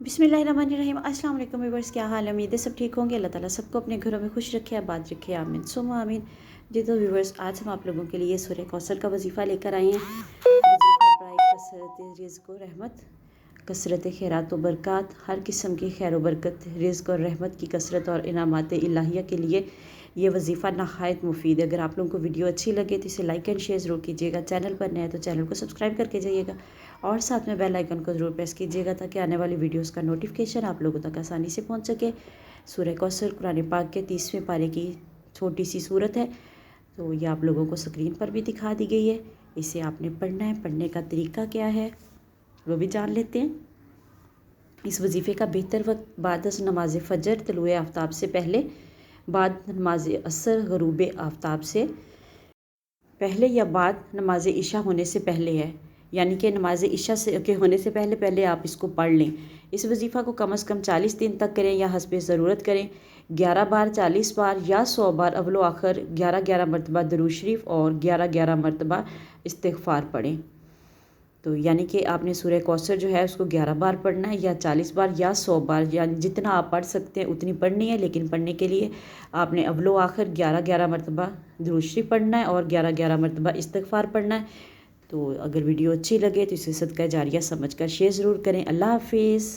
बिस्मिल्लाहिर्रहमानिर्रहीम। अस्सलाम वालेकुम व्यूअर्स, क्या हाल है? उम्मीद है सब ठीक होंगे। अल्लाह ताला सबको अपने घरों में खुश रखे, आबाद रखे, आमीन सुम्मा आमीन। जी तो व्यूअर्स, आज हम आप लोगों के लिए सूरह कौसर का वजीफ़ा लेकर आए हैं। वजीफ़ा बराए कसरत रिज़्क़ व रहमत, कसरत खैरात व बरक़ात, हर किस्म की खैर व बरकत, रिज़्क़ और रहमत की कसरत और इनामात इलाहिया के लिए ये वजीफ़ा नहायत मुफीद है। अगर आप लोगों को वीडियो अच्छी लगे तो इसे लाइक एंड शेयर ज़रूर कीजिएगा। चैनल पर नए हैं तो चैनल को सब्सक्राइब करके जाइएगा और साथ में बेल आइकन को ज़रूर प्रेस कीजिएगा ताकि आने वाली वीडियोस का नोटिफिकेशन आप लोगों तक आसानी से पहुंच सके। सूरह कौसर कुरान पाक के 30वें पारे की छोटी सी सूरत है, तो ये आप लोगों को स्क्रीन पर भी दिखा दी गई है। इसे आपने पढ़ना है। पढ़ने का तरीका क्या है वो भी जान लेते हैं। इस वजीफ़े का बेहतर वक्त बाद नमाज फ़जर तलुए आफ्ताब से पहले, बाद नमाज असर गरूब आफ्ताब से पहले या बाद नमाज इशा होने से पहले है। यानी कि नमाज इशा से के होने से पहले पहले आप इसको पढ़ लें। इस वजीफ़ा को कम से कम 40 दिन तक करें या हस्बे ज़रूरत करें। 11 बार, 40 बार या 100 बार अव्वल आखिर 11-11 मरतबा दुरूद शरीफ और 11-11 मरतबा इस्तिग़फ़ार पढ़ें। तो यानी कि आपने सूरह कौसर जो है उसको 11 बार पढ़ना है या 40 बार या 100 बार, यानी जितना आप पढ़ सकते हैं उतनी पढ़नी है। लेकिन पढ़ने के लिए आपने अव्वलो आखिर 11-11 मरतबा दुरूद शरीफ पढ़ना है और 11-11 मरतबा इस्तिग़फ़ार पढ़ना है। तो अगर वीडियो अच्छी लगे तो इसे सदका जारिया समझकर शेयर ज़रूर करें। अल्लाह हाफ़िज़।